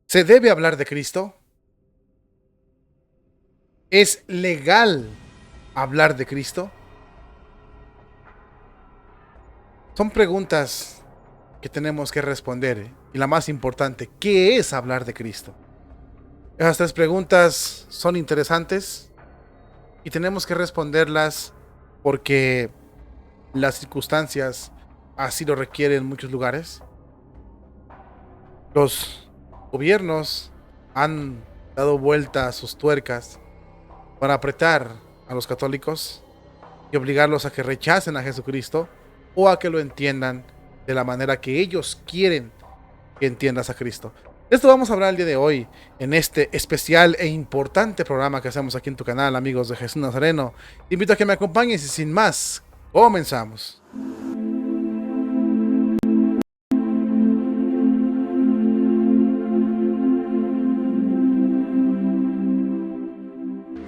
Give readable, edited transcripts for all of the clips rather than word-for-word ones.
¿Se debe hablar de Cristo? ¿Es legal hablar de Cristo? Son preguntas que tenemos que responder. Y la más importante, ¿qué es hablar de Cristo? Esas tres preguntas son interesantes y tenemos que responderlas porque las circunstancias así lo requieren en muchos lugares. Los gobiernos han dado vuelta a sus tuercas para apretar a los católicos y obligarlos a que rechacen a Jesucristo o a que lo entiendan de la manera que ellos quieren que entiendas a Cristo. De esto vamos a hablar el día de hoy en este especial e importante programa que hacemos aquí en tu canal, amigos de Jesús Nazareno. Te invito a que me acompañes y sin más, comenzamos.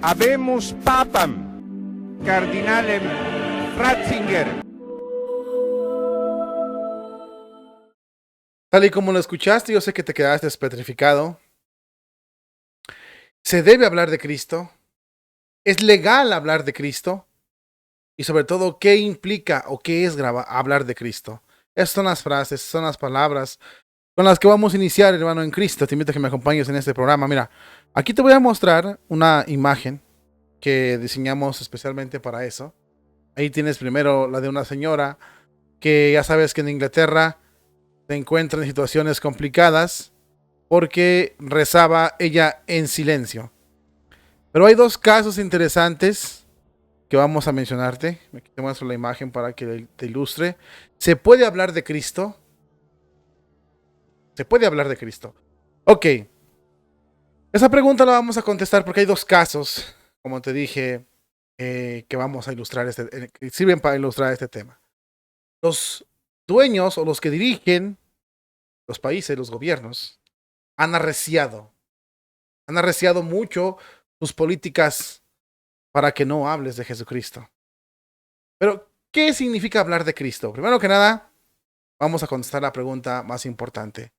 Habemus Papam, Cardinalem Ratzinger. Tal y como lo escuchaste, yo sé que te quedaste petrificado. ¿Se debe hablar de Cristo? ¿Es legal hablar de Cristo? Y sobre todo, ¿qué implica o qué es hablar de Cristo? Esas son las frases, son las palabras con las que vamos a iniciar, hermano, en Cristo. Te invito a que me acompañes en este programa. Mira, aquí te voy a mostrar una imagen que diseñamos especialmente para eso. Ahí tienes primero la de una señora que ya sabes que en Inglaterra se encuentra en situaciones complicadas porque rezaba ella en silencio. Pero hay dos casos interesantes que vamos a mencionarte. Aquí te muestro la imagen para que te ilustre. ¿Se puede hablar de Cristo? ¿Se puede hablar de Cristo? Ok. Esa pregunta la vamos a contestar porque hay dos casos, como te dije, que vamos a ilustrar, que sirven para ilustrar este tema. Los dueños o los que dirigen los países, los gobiernos, han arreciado mucho sus políticas para que no hables de Jesucristo. Pero, ¿qué significa hablar de Cristo? Primero que nada, vamos a contestar la pregunta más importante.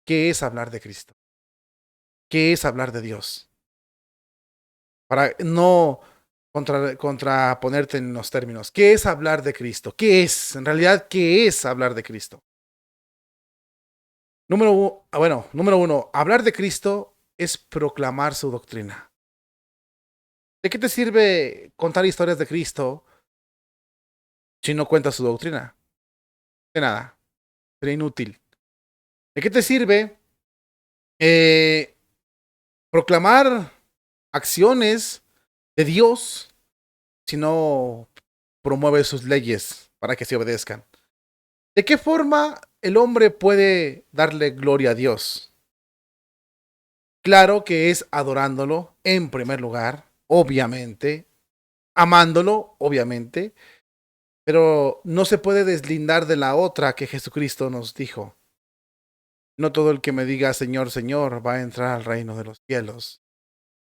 ¿Qué es hablar de Cristo? ¿Qué es hablar de Dios? Para no contraponerte en los términos. ¿Qué es hablar de Cristo? ¿Qué es? En realidad, ¿qué es hablar de Cristo? Número uno, hablar de Cristo es proclamar su doctrina. ¿De qué te sirve contar historias de Cristo si no cuentas su doctrina? De nada, sería inútil. ¿De qué te sirve eh, proclamar acciones de Dios si no promueve sus leyes para que se obedezcan? ¿De qué forma el hombre puede darle gloria a Dios? Claro que es adorándolo en primer lugar, obviamente, amándolo, obviamente, pero no se puede deslindar de la otra que Jesucristo nos dijo. No todo el que me diga Señor, Señor va a entrar al reino de los cielos,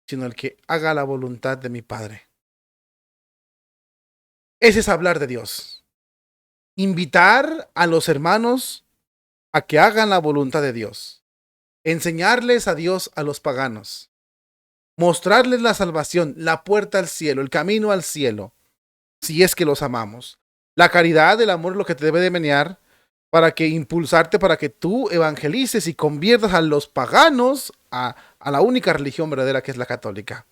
sino el que haga la voluntad de mi Padre. Ese es hablar de Dios. Invitar a los hermanos a que hagan la voluntad de Dios. Enseñarles a Dios a los paganos. Mostrarles la salvación, la puerta al cielo, el camino al cielo, si es que los amamos. La caridad, el amor es lo que te debe de menear para que impulsarte, para que tú evangelices y conviertas a los paganos a la única religión verdadera que es la católica.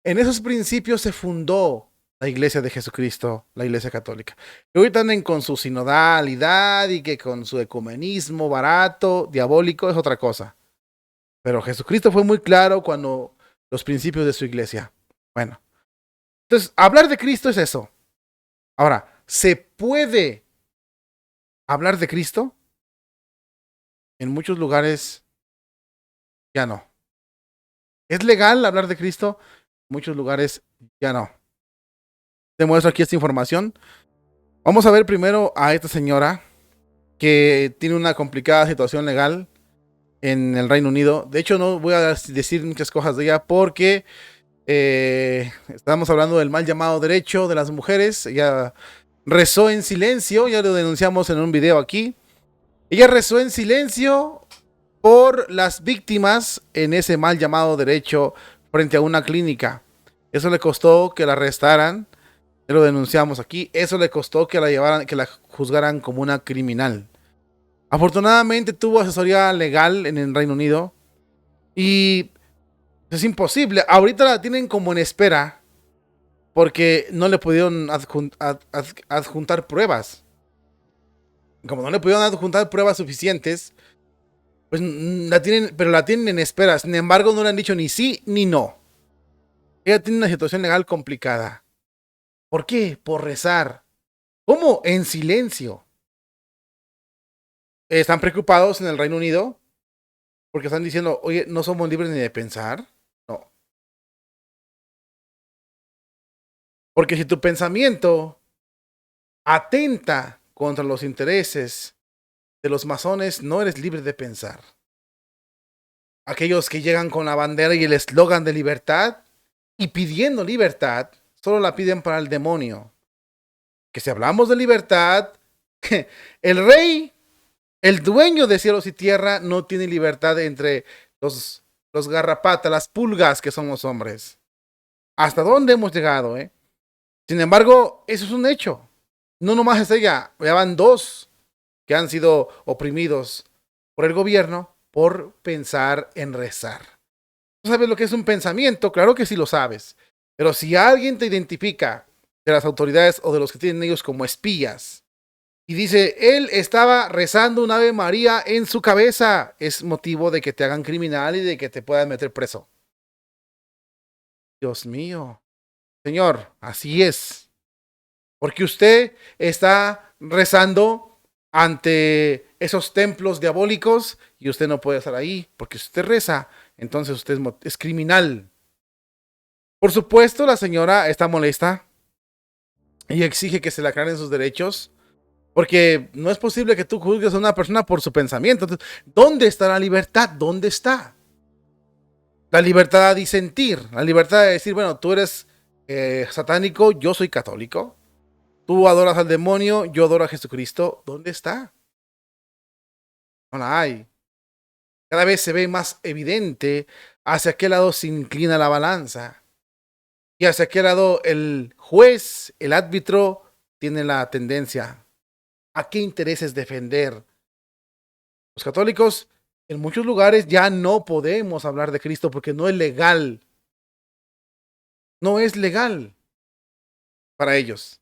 En esos principios se fundó la iglesia de Jesucristo, la iglesia católica. Y ahorita andan con su sinodalidad y que con su ecumenismo barato, diabólico, es otra cosa. Pero Jesucristo fue muy claro cuando los principios de su iglesia. Bueno, entonces hablar de Cristo es eso. Ahora, ¿se puede hablar de Cristo? En muchos lugares ya no. ¿Es legal hablar de Cristo? En muchos lugares ya no. Te muestro aquí esta información. Vamos a ver primero a esta señora que tiene una complicada situación legal en el Reino Unido. De hecho, no voy a decir muchas cosas de ella porque estamos hablando del mal llamado derecho de las mujeres. Ella rezó en silencio, ya lo denunciamos en un video aquí. Ella rezó en silencio por las víctimas en ese mal llamado derecho frente a una clínica. Eso le costó que la arrestaran, ya lo denunciamos aquí, eso le costó que la llevaran, que la juzgaran como una criminal. Afortunadamente tuvo asesoría legal en el Reino Unido y es imposible. Ahorita la tienen como en espera porque no le pudieron adjuntar pruebas. Como no le pudieron adjuntar pruebas suficientes, pues la tienen, pero la tienen en espera. Sin embargo, no le han dicho ni sí ni no. Ella tiene una situación legal complicada. ¿Por qué? Por rezar. ¿Cómo? En silencio. Están preocupados en el Reino Unido porque están diciendo, oye, no somos libres ni de pensar. No. Porque si tu pensamiento atenta contra los intereses de los masones, no eres libre de pensar. Aquellos que llegan con la bandera y el eslogan de libertad y pidiendo libertad, solo la piden para el demonio. Que si hablamos de libertad, el rey, el dueño de cielos y tierra, no tiene libertad entre los garrapatas, las pulgas que son los hombres. ¿Hasta dónde hemos llegado, Sin embargo, eso es un hecho. No nomás es ella, ya van dos que han sido oprimidos por el gobierno por pensar en rezar. ¿Tú sabes lo que es un pensamiento? Claro que sí lo sabes. Pero si alguien te identifica de las autoridades o de los que tienen ellos como espías y dice, él estaba rezando un Ave María en su cabeza, es motivo de que te hagan criminal y de que te puedan meter preso. Dios mío. Señor, así es. Porque usted está rezando ante esos templos diabólicos y usted no puede estar ahí. Porque si usted reza, entonces usted es criminal. Por supuesto, la señora está molesta y exige que se le aclaren sus derechos. Porque no es posible que tú juzgues a una persona por su pensamiento. Entonces, ¿dónde está la libertad? ¿Dónde está? La libertad de disentir. La libertad de decir, bueno, tú eres satánico, yo soy católico. Tú adoras al demonio, yo adoro a Jesucristo. ¿Dónde está? No la hay. Cada vez se ve más evidente hacia qué lado se inclina la balanza. Y hacia qué lado el juez, el árbitro, tiene la tendencia. ¿A qué intereses defender? Los católicos, en muchos lugares ya no podemos hablar de Cristo porque no es legal. No es legal para ellos.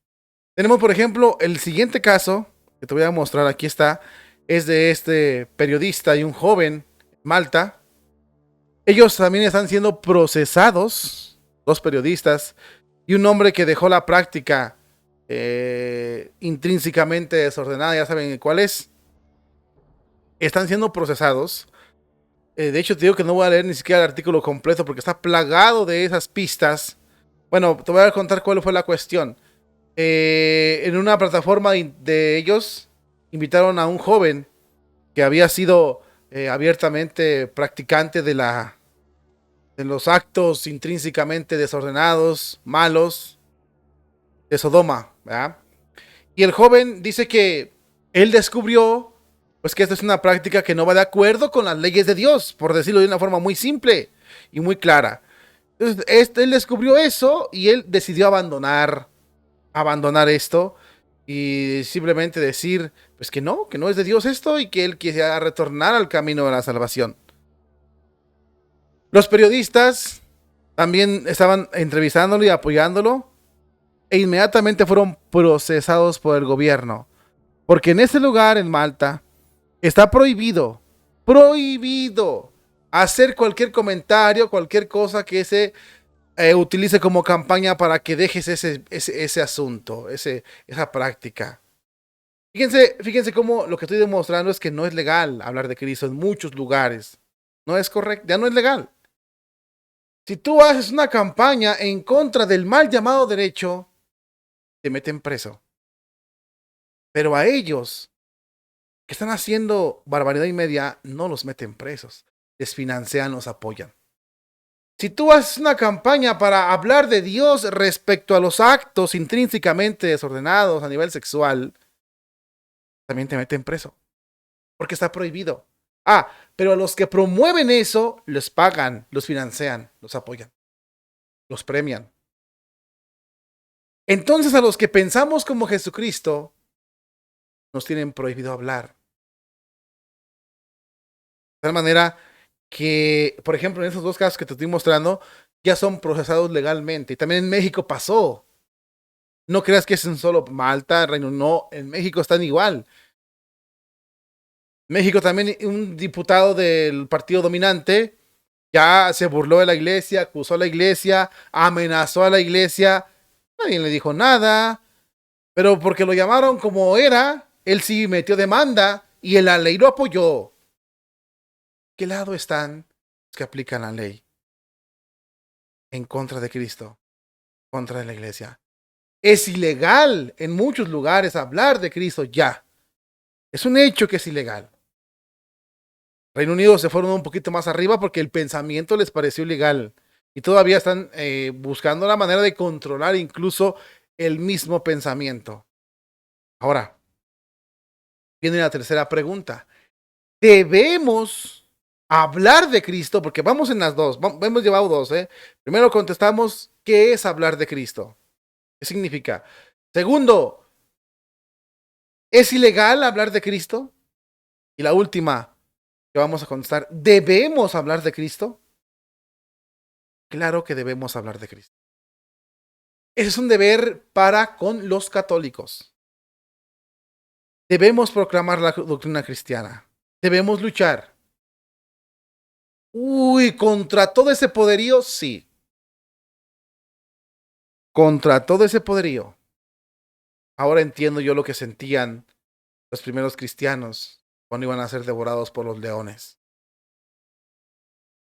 Tenemos, por ejemplo, el siguiente caso, que te voy a mostrar, aquí está, es de este periodista y un joven, Malta. Ellos también están siendo procesados, dos periodistas, y un hombre que dejó la práctica intrínsecamente desordenada, ya saben cuál es. Están siendo procesados. De hecho, te digo que no voy a leer ni siquiera el artículo completo porque está plagado de esas pistas. Bueno, te voy a contar cuál fue la cuestión. En una plataforma de ellos invitaron a un joven que había sido abiertamente practicante de los actos intrínsecamente desordenados, malos, de Sodoma, ¿verdad? Y el joven dice que él descubrió pues que esta es una práctica que no va de acuerdo con las leyes de Dios, por decirlo de una forma muy simple y muy clara. Entonces, él descubrió eso y él decidió abandonar esto y simplemente decir pues que no es de Dios esto y que él quisiera retornar al camino de la salvación. Los periodistas también estaban entrevistándolo y apoyándolo e inmediatamente fueron procesados por el gobierno, porque en ese lugar en Malta está prohibido hacer cualquier comentario, cualquier cosa que se utilice como campaña para que dejes ese asunto, esa práctica. Fíjense cómo lo que estoy demostrando es que no es legal hablar de Cristo en muchos lugares. No es correcto, ya no es legal. Si tú haces una campaña en contra del mal llamado derecho, te meten preso. Pero a ellos que están haciendo barbaridad y media, no los meten presos. Les financian, los apoyan. Si tú haces una campaña para hablar de Dios respecto a los actos intrínsecamente desordenados a nivel sexual, también te meten preso. Porque está prohibido. Pero a los que promueven eso, les pagan, los financian, los apoyan, los premian. Entonces a los que pensamos como Jesucristo, nos tienen prohibido hablar. De tal manera que, por ejemplo, en esos dos casos que te estoy mostrando, ya son procesados legalmente. Y también en México pasó. No creas que es en solo Malta, Reino, no, en México están igual. México también, un diputado del partido dominante ya se burló de la iglesia, acusó a la iglesia, amenazó a la iglesia. Nadie le dijo nada, pero porque lo llamaron como era, él sí metió demanda y la ley lo apoyó. ¿Qué lado están los que aplican la ley? En contra de Cristo, contra de la iglesia. Es ilegal en muchos lugares hablar de Cristo ya. Es un hecho que es ilegal. Reino Unido se fueron un poquito más arriba porque el pensamiento les pareció ilegal. Y todavía están buscando la manera de controlar incluso el mismo pensamiento. Ahora, viene la tercera pregunta. ¿Debemos hablar de Cristo? Porque vamos en las dos. Hemos llevado dos. Primero contestamos, ¿qué es hablar de Cristo? ¿Qué significa? Segundo, ¿es ilegal hablar de Cristo? Y la última que vamos a contestar, ¿debemos hablar de Cristo? Claro que debemos hablar de Cristo. Ese es un deber para con los católicos. Debemos proclamar la doctrina cristiana. Debemos luchar. Contra todo ese poderío, sí. Contra todo ese poderío. Ahora entiendo yo lo que sentían los primeros cristianos cuando iban a ser devorados por los leones.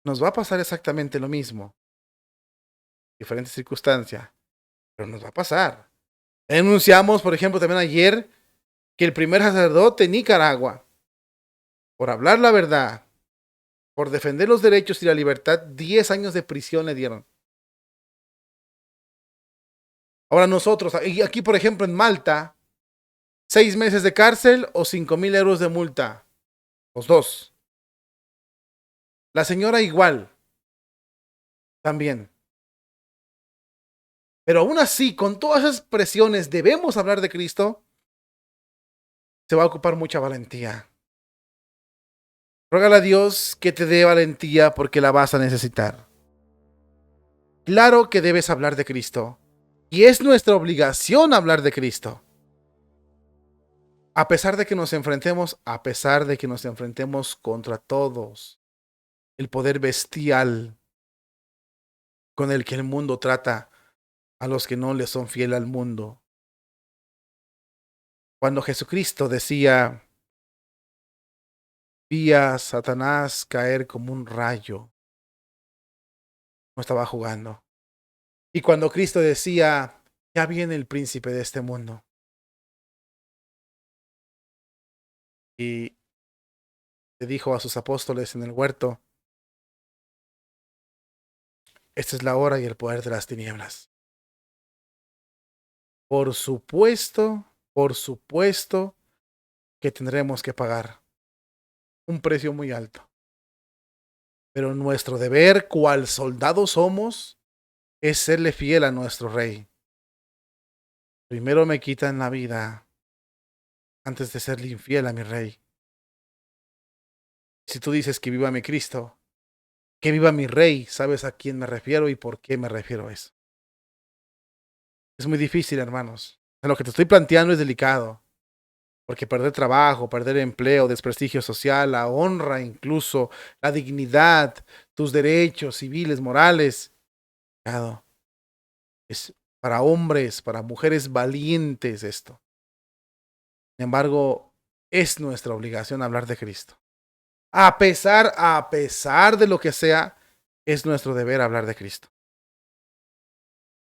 Nos va a pasar exactamente lo mismo. Diferentes circunstancias, pero nos va a pasar. Denunciamos, por ejemplo, también ayer que el primer sacerdote en Nicaragua, por hablar la verdad, por defender los derechos y la libertad, 10 años de prisión le dieron. Ahora nosotros, aquí por ejemplo en Malta, 6 meses de cárcel o 5,000 euros de multa. Los dos. La señora igual. También. Pero aún así, con todas esas presiones, debemos hablar de Cristo. Se va a ocupar mucha valentía. Rógale a Dios que te dé valentía porque la vas a necesitar. Claro que debes hablar de Cristo. Y es nuestra obligación hablar de Cristo. A pesar de que nos enfrentemos contra todos, el poder bestial con el que el mundo trata a los que no le son fieles al mundo. Cuando Jesucristo decía, vi a Satanás caer como un rayo, no estaba jugando. Y cuando Cristo decía, ya viene el príncipe de este mundo. Y le dijo a sus apóstoles en el huerto, esta es la hora y el poder de las tinieblas. Por supuesto que tendremos que pagar un precio muy alto. Pero nuestro deber, cual soldados somos, es serle fiel a nuestro rey. Primero me quitan la vida antes de serle infiel a mi rey. Si tú dices que viva mi Cristo, que viva mi rey, sabes a quién me refiero y por qué me refiero a eso. Es muy difícil, hermanos. Lo que te estoy planteando es delicado. Porque perder trabajo, perder empleo, desprestigio social, la honra incluso, la dignidad, tus derechos civiles, morales, es para hombres, para mujeres valientes esto. Sin embargo, es nuestra obligación hablar de Cristo. A pesar de lo que sea, es nuestro deber hablar de Cristo.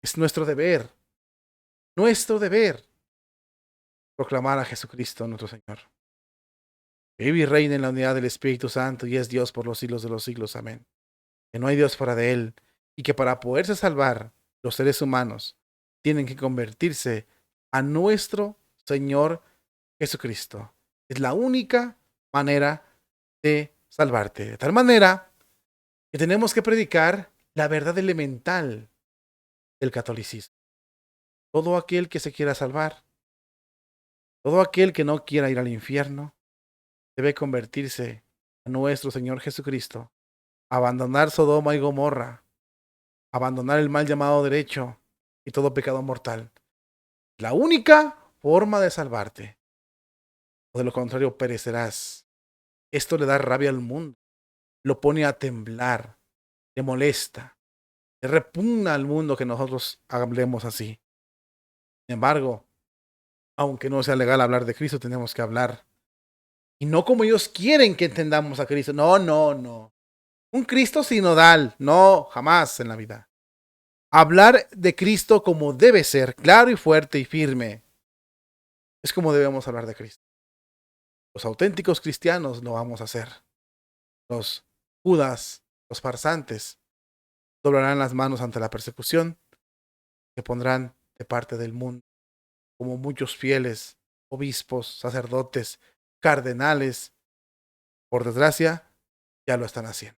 Es nuestro deber, proclamar a Jesucristo nuestro Señor. Que vive y reina en la unidad del Espíritu Santo y es Dios por los siglos de los siglos. Amén. Que no hay Dios fuera de Él y que para poderse salvar los seres humanos tienen que convertirse a nuestro Señor Jesucristo. Es la única manera de salvarte. De tal manera que tenemos que predicar la verdad elemental del catolicismo. Todo aquel que se quiera salvar, todo aquel que no quiera ir al infierno, debe convertirse a nuestro Señor Jesucristo, abandonar Sodoma y Gomorra, abandonar el mal llamado derecho y todo pecado mortal. La única forma de salvarte, o de lo contrario perecerás. Esto le da rabia al mundo, lo pone a temblar, le molesta, le repugna al mundo que nosotros hablemos así. Sin embargo, aunque no sea legal hablar de Cristo, tenemos que hablar. Y no como ellos quieren que entendamos a Cristo. No, no, no. Un Cristo sinodal. No, jamás en la vida. Hablar de Cristo como debe ser, claro y fuerte y firme. Es como debemos hablar de Cristo. Los auténticos cristianos lo vamos a hacer. Los judas, los farsantes, doblarán las manos ante la persecución, se pondrán de parte del mundo, como muchos fieles, obispos, sacerdotes, cardenales, por desgracia, ya lo están haciendo.